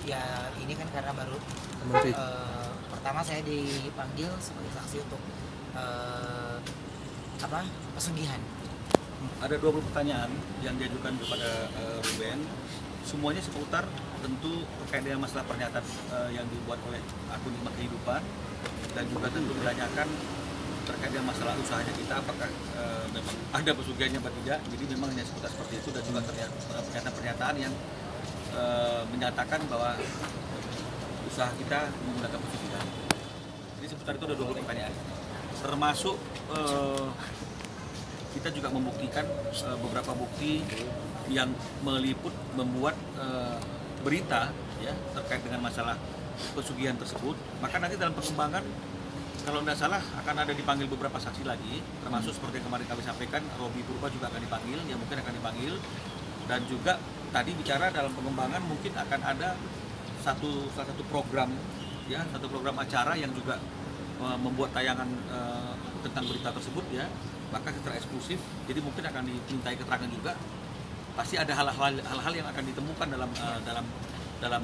Ya ini kan karena baru pertama saya dipanggil sebagai saksi untuk pesugihan. Ada 20 pertanyaan yang diajukan kepada Ruben. Semuanya seputar tentu terkait dengan masalah pernyataan yang dibuat oleh akun Hikmah Kehidupan, dan juga tentu ditanyakan terkait dengan masalah usahanya kita, apakah memang ada pesugihannya atau tidak. Jadi memang hanya seputar seperti itu, dan juga pernyataan-pernyataan yang menyatakan bahwa usaha kita menggunakan pesugihan. Jadi seputar itu ada 20 pertanyaan, termasuk kita juga membuktikan beberapa bukti yang meliput membuat berita ya terkait dengan masalah pesugihan tersebut. Maka nanti dalam perkembangan, kalau tidak salah akan ada dipanggil beberapa saksi lagi, termasuk seperti yang kemarin kami sampaikan, Robi Purba juga akan dipanggil, yang mungkin akan dipanggil. Dan juga tadi bicara dalam pengembangan mungkin akan ada salah satu program ya, satu program acara yang juga membuat tayangan tentang berita tersebut ya, maka secara eksklusif. Jadi mungkin akan dimintai keterangan juga. Pasti ada hal-hal yang akan ditemukan dalam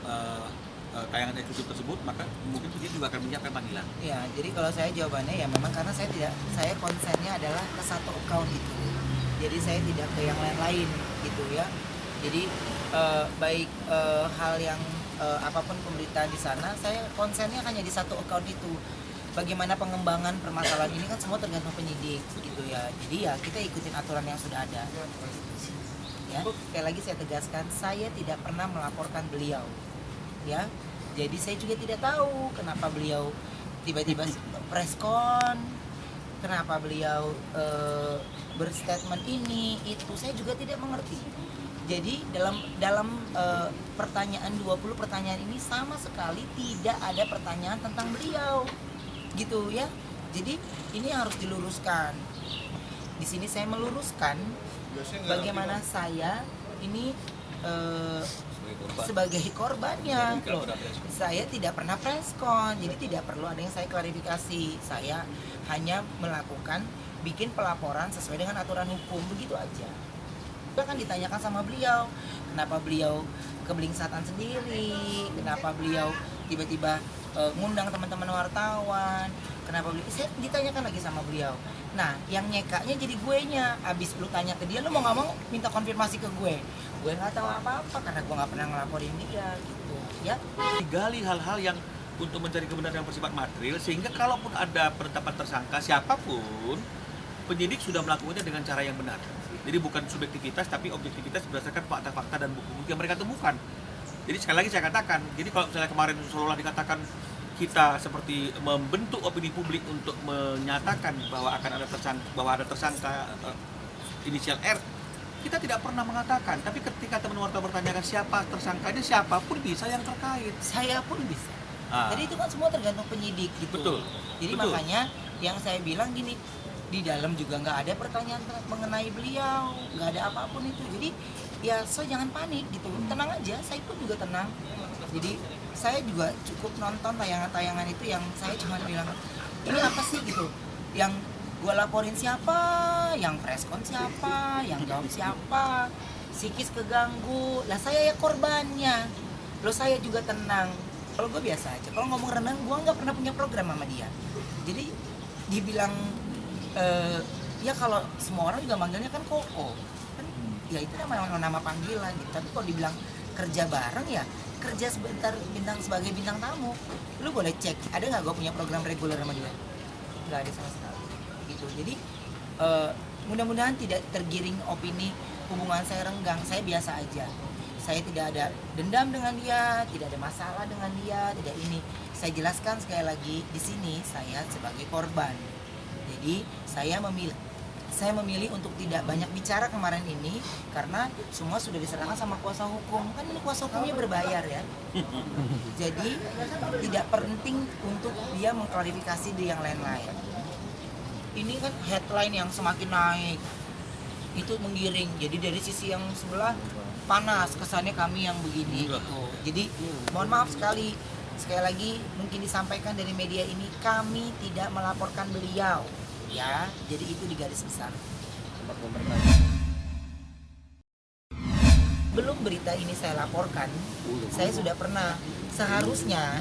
tayangan eksklusif tersebut, maka mungkin dia juga akan menyiapkan panggilan. Ya, jadi kalau saya jawabannya ya memang karena saya konsennya adalah ke satu account itu. Jadi saya tidak ke yang lain-lain gitu ya. Jadi baik hal yang apapun pemberitaan di sana, saya konsennya hanya di satu account itu. Bagaimana pengembangan permasalahan ini kan semua tergantung penyidik gitu ya. Jadi ya kita ikutin aturan yang sudah ada. Ya, sekali lagi saya tegaskan, saya tidak pernah melaporkan beliau. Ya, jadi saya juga tidak tahu kenapa beliau tiba-tiba preskon, kenapa beliau berstatement ini itu, saya juga tidak mengerti. Jadi dalam pertanyaan 20 pertanyaan ini sama sekali tidak ada pertanyaan tentang beliau gitu ya. Jadi ini harus diluruskan. Di sini saya meluruskan bagaimana saya ini sebagai korbannya. Saya tidak pernah preskon, jadi tidak perlu ada yang saya klarifikasi. Saya hanya melakukan bikin pelaporan sesuai dengan aturan hukum, begitu aja. Kita kan ditanyakan sama beliau, kenapa beliau kebelingsatan sendiri, kenapa beliau tiba-tiba ngundang teman-teman wartawan, kenapa beliau, saya ditanyakan lagi sama beliau. Nah, yang nyekanya jadi guenya. Abis lu tanya ke dia, lu mau nggak mau minta konfirmasi ke gue nggak tahu apa-apa karena gue nggak pernah ngelaporin dia gitu ya. Digali hal-hal yang untuk mencari kebenaran yang bersifat material, sehingga kalaupun ada penetapan tersangka siapapun, penyidik sudah melakukannya dengan cara yang benar. Jadi bukan subjektivitas tapi objektivitas berdasarkan fakta-fakta dan bukti-bukti yang mereka temukan. Jadi sekali lagi saya katakan, jadi kalau misalnya kemarin seolah dikatakan kita seperti membentuk opini publik untuk menyatakan bahwa ada tersangka inisial R, kita tidak pernah mengatakan. Tapi ketika teman wartawan bertanyakan siapa tersangkanya, siapapun bisa yang terkait. Saya pun bisa. Jadi itu kan semua tergantung penyidik gitu. Betul. Jadi betul. Makanya yang saya bilang gini, di dalam juga nggak ada pertanyaan mengenai beliau, nggak ada apapun itu. Jadi ya jangan panik gitu, tenang aja. Saya pun juga tenang. Jadi saya juga cukup nonton tayangan-tayangan itu yang saya cuma bilang ini apa sih gitu, yang gue laporin siapa, yang preskon siapa, yang jawab siapa, psikis keganggu, lah saya ya korbannya. Lo saya juga tenang. Kalau gue biasa aja, kalau ngomong renang gue nggak pernah punya program sama dia. Jadi dibilang ya kalau semua orang juga manggilnya kan Koko kan, ya itu nama panggilan gitu. Tapi kalau dibilang kerja bareng ya kerja sebentar sebagai bintang tamu. Lu boleh cek ada nggak gue punya program reguler sama dia, nggak ada sama sekali gitu. Jadi mudah-mudahan tidak tergiring opini hubungan saya renggang. Saya biasa aja, saya tidak ada dendam dengan dia, tidak ada masalah dengan dia, tidak ini. Saya jelaskan sekali lagi di sini saya sebagai korban. Jadi saya memilih untuk tidak banyak bicara kemarin ini karena semua sudah diserahkan sama kuasa hukum. Kan ini kuasa hukumnya berbayar ya. Jadi tidak penting untuk dia mengklarifikasi di yang lain-lain. Ini kan headline yang semakin naik, itu menggiring. Jadi dari sisi yang sebelah panas, kesannya kami yang begini gitu. Jadi mohon maaf sekali lagi mungkin disampaikan dari media ini, kami tidak melaporkan beliau ya. Jadi itu di garis besar. Belum berita ini saya laporkan, saya sudah pernah seharusnya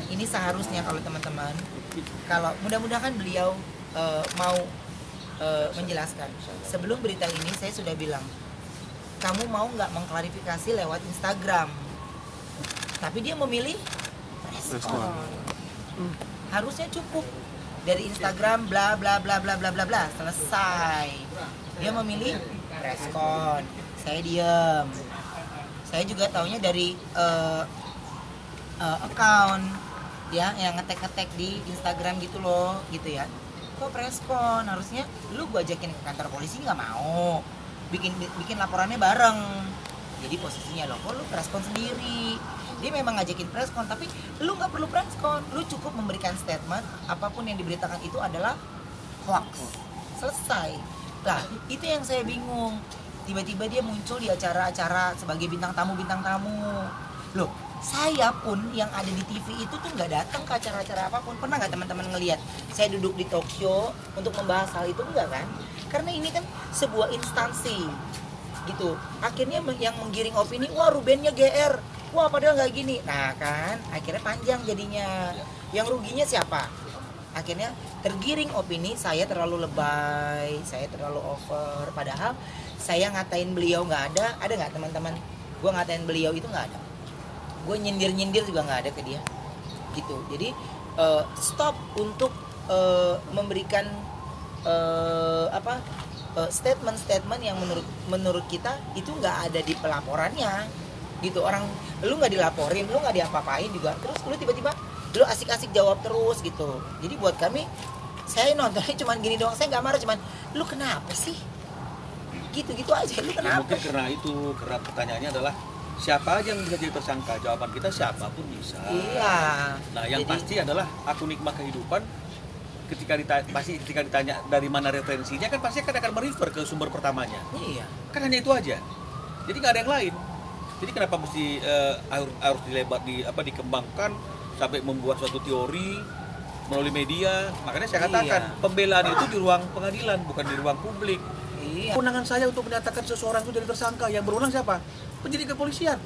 kalau teman-teman, kalau mudah-mudahan beliau mau menjelaskan. Sebelum berita ini saya sudah bilang, kamu mau nggak mengklarifikasi lewat Instagram? Tapi dia memilih respon. Harusnya cukup dari Instagram bla bla bla bla bla bla bla selesai. Dia memilih respon. Saya diam. Saya juga taunya dari account ya yang ngetek-ngetek di Instagram gitu loh, gitu ya. Kok respon? Harusnya lu gua ajakin ke kantor polisi nggak mau. Bikin laporannya bareng. Jadi posisinya lo, kok lu respon sendiri? Dia memang ngajakin preskon, tapi lu nggak perlu preskon. Lu cukup memberikan statement, apapun yang diberitakan itu adalah hoax. Selesai. Nah, itu yang saya bingung. Tiba-tiba dia muncul di acara-acara sebagai bintang tamu. Loh, saya pun yang ada di TV itu tuh nggak datang ke acara-acara apapun. Pernah nggak teman-teman ngelihat saya duduk di talk show untuk membahas hal itu? Enggak kan? Karena ini kan sebuah instansi gitu. Akhirnya yang menggiring opini, wah Rubennya GR, wah padahal nggak gini. Nah kan, akhirnya panjang jadinya. Yang ruginya siapa? Akhirnya tergiring opini, saya terlalu lebay, saya terlalu over. Padahal saya ngatain beliau nggak ada nggak teman-teman? Gue ngatain beliau itu nggak ada. Gue nyindir juga nggak ada ke dia. Gitu. Jadi stop untuk memberikan statement-statement yang menurut kita itu nggak ada di pelaporannya gitu. Orang lu nggak dilaporin, lu nggak diapa-apain juga, terus lu tiba-tiba lu asik-asik jawab terus gitu. Jadi buat kami, saya nontonnya cuman gini doang, saya nggak marah, cuman lu kenapa sih gitu-gitu aja, lu Ya, kenapa? mungkin karena pertanyaannya adalah siapa aja yang bisa jadi tersangka. Jawaban kita siapapun bisa. Iya. Nah, yang Jadi, pasti adalah akun Nikmah Kehidupan ketika ditanya dari mana referensinya, kan pasti akan merefer ke sumber pertamanya. iya. Kan hanya itu aja. Jadi nggak ada yang lain. Jadi kenapa mesti harus dikembangkan sampai membuat suatu teori melalui media? Makanya saya katakan pembelaan itu di ruang pengadilan, bukan di ruang publik. Iya. Kewenangan saya untuk menyatakan seseorang itu jadi tersangka, yang berwenang siapa? Penyidik kepolisian.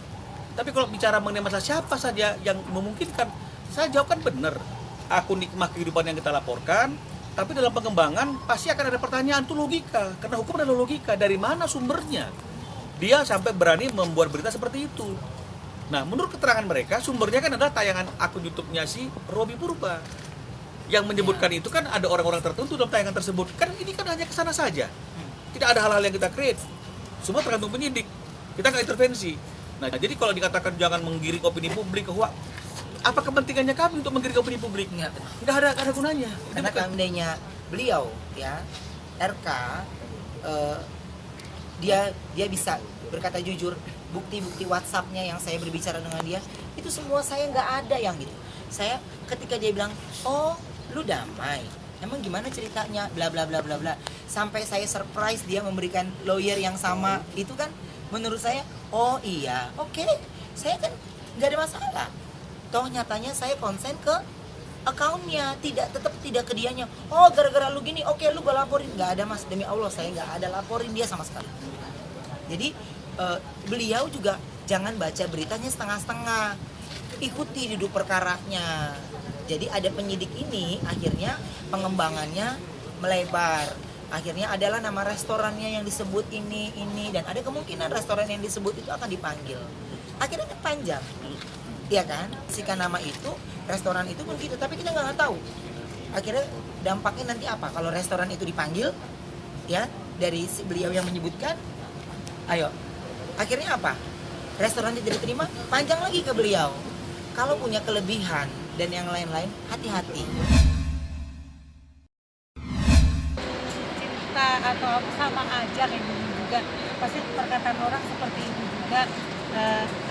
Tapi kalau bicara mengenai masalah siapa saja yang memungkinkan, saya jawabkan benar. Akun Nikmah Kehidupan yang kita laporkan, tapi dalam pengembangan pasti akan ada pertanyaan, itu logika. Karena hukum adalah logika, dari mana sumbernya? Dia sampai berani membuat berita seperti itu. Nah, menurut keterangan mereka, sumbernya kan adalah tayangan akun YouTube-nya si Robi Purba. Yang menyebutkan itu kan ada orang-orang tertentu dalam tayangan tersebut. Kan ini kan hanya kesana saja. Tidak ada hal-hal yang kita create. Semua tergantung penyidik. Kita nggak intervensi. Nah, jadi kalau dikatakan jangan menggiring opini publik ke hoax, apa kepentingannya kami untuk menggiring opini publik? Nggak ada gunanya. Karena seandainya beliau ya RK dia bisa berkata jujur, bukti-bukti WhatsApp-nya yang saya berbicara dengan dia itu semua saya nggak ada yang gitu. Saya ketika dia bilang, oh lu damai, emang gimana ceritanya, bla bla bla bla bla, sampai saya surprise dia memberikan lawyer yang sama, itu kan menurut saya, oh iya, oke, saya kan nggak ada masalah. Toh nyatanya saya konsen ke akunnya, tetap tidak ke dianya. Oh gara-gara lu gini, oke lu gue laporin. Nggak ada mas, demi Allah saya nggak ada laporin dia sama sekali. Jadi beliau juga jangan baca beritanya setengah-setengah, ikuti duduk perkaranya. Jadi ada penyidik ini, akhirnya pengembangannya melebar. Akhirnya adalah nama restorannya yang disebut ini, dan ada kemungkinan restoran yang disebut itu akan dipanggil. Akhirnya kan panjang. Iya kan, jika nama itu, restoran itu pun gitu, tapi kita nggak tahu. Akhirnya dampaknya nanti apa? Kalau restoran itu dipanggil, ya dari si beliau yang menyebutkan, ayo, akhirnya apa? Restoran tidak diterima, panjang lagi ke beliau. Kalau punya kelebihan dan yang lain-lain, hati-hati. Cinta atau apa sama aja kayak gini juga. Pasti perkataan orang seperti itu juga.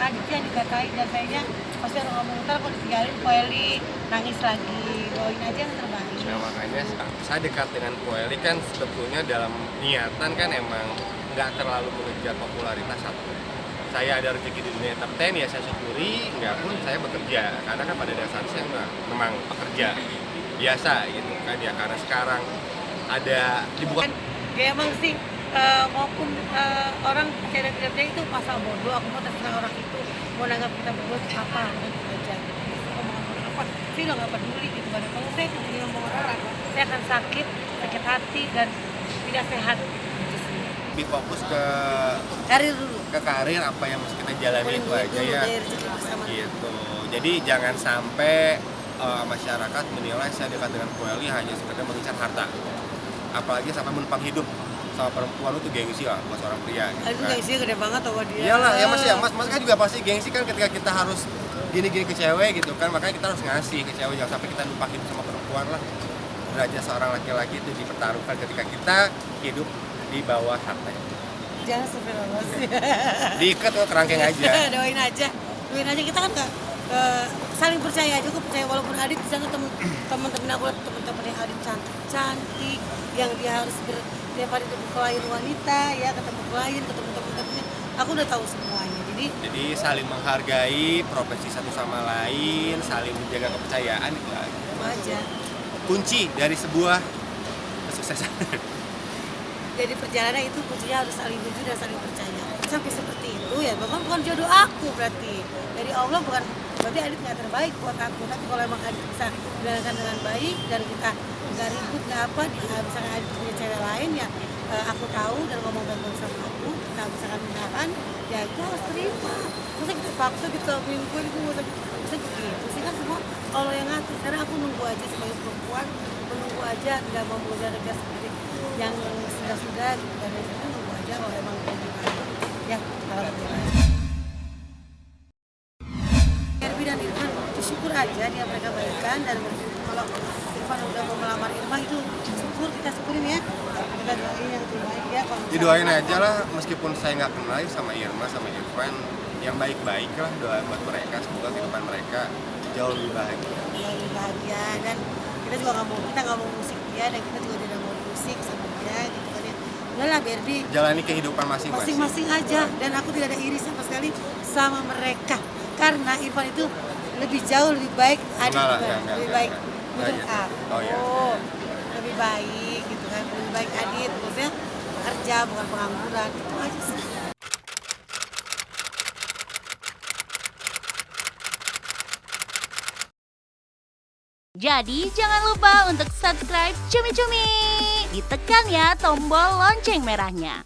Aditya yang dikatain dan kayaknya pasti orang ngomong ntar kalau ditinggalin Koeli nangis lagi, doain aja yang terbaik. Nah makanya saya dekat dengan Koeli kan sebetulnya dalam niatan kan emang nggak terlalu mengejar popularitas satu. Saya ada rezeki di dunia entertain ya saya syukuri, nggak pun saya bekerja karena kan pada dasarnya saya memang pekerja biasa gitu kan ya, karena sekarang ada dibuka. Ya emang sih maupun orang percaya dan tidak percaya itu pasal bodoh. Aku mau terserah orang itu mau nanggap kita berdua itu apa gitu aja. Omongan orang apa sih lo nggak peduli gitu kan. Kalau saya sendiri ngomong orang, saya akan sakit hati dan tidak sehat. Lebih fokus ke Karir dulu. karir apa yang mesti kita jalani itu aja ya. Dari rezeki bersama. Gitu. Jadi jangan sampai masyarakat menilai saya dekat dengan Bu Eli hanya sekedar mengincar harta. Apalagi sampai menumpang hidup sama perempuan itu gengsi lah buat seorang pria. Gitu, Aduh gengsi gede banget sama dia. Iyalah ya mas ya, mas kan juga pasti gengsi kan ketika kita harus gini-gini ke cewek gitu kan, makanya kita harus ngasih ke cewek, jangan sampai kita numpang hidup sama perempuan lah. Derajat seorang laki-laki itu dipertaruhkan ketika kita hidup di bawah harta. Jangan astagfirullah sih. Diikat tuh kerangkeng aja. Doain aja kita kan saling percaya aja. Aku percaya walaupun Adit bisa ketemu teman-teman aku, teman-teman yang Adit cantik yang dia harus tiap hari ketemu klien wanita ya, ketemu klien, ketemu teman-temannya, aku udah tahu semuanya. Jadi saling menghargai profesi satu sama lain, saling menjaga kepercayaan itu aja kunci dari sebuah kesuksesan. jadi perjalanan itu kuncinya harus saling jujur dan saling percaya. Sampai seperti itu ya, Bapak bukan jodoh aku berarti. Dari Allah bukan, berarti Adit nggak terbaik buat aku. Tapi kalau emang Adit bisa menjalankan dengan baik dan kita nggak ribut nggak apa, misalnya Adit punya cewek lain ya, aku tahu dan ngomong baik-baik sama aku, kita misalkan menahan, ya itu harus terima. Masa kita paksa kita mingguin itu masa begitu sih kan, semua Allah yang ngatur. Karena aku nunggu aja sebagai perempuan, menunggu aja, tidak mau mengejar sendiri yang sudah gitu kan, dari situ nunggu aja kalau emang gimana ya kalau Erbi dan Irfan syukur aja dia mereka baikan, dan kalau Irfan udah mau melamar Irfan itu syukur, kita syukurin ya, kita doain yang terbaik ya. Didoain aja lah, meskipun saya nggak kenal sama Irma sama Irfan, yang baik-baik lah, doa buat mereka, semoga kehidupan mereka jauh lebih bahagia. Dan kita juga nggak mau musik dia, dan kita juga tidak mau musik sama dia gitu kan ya. Udahlah Berbi, jalani kehidupan masing-masing aja, dan aku tidak ada iri sama sekali sama mereka karena Irfan itu lebih jauh lebih baik, Adit juga lebih baik menurut aku. Lebih baik gitu kan, lebih baik Adit, maksudnya kerja bukan pengangguran, itu aja sih. Jadi jangan lupa untuk subscribe Cumi Cumi. Ditekan ya tombol lonceng merahnya.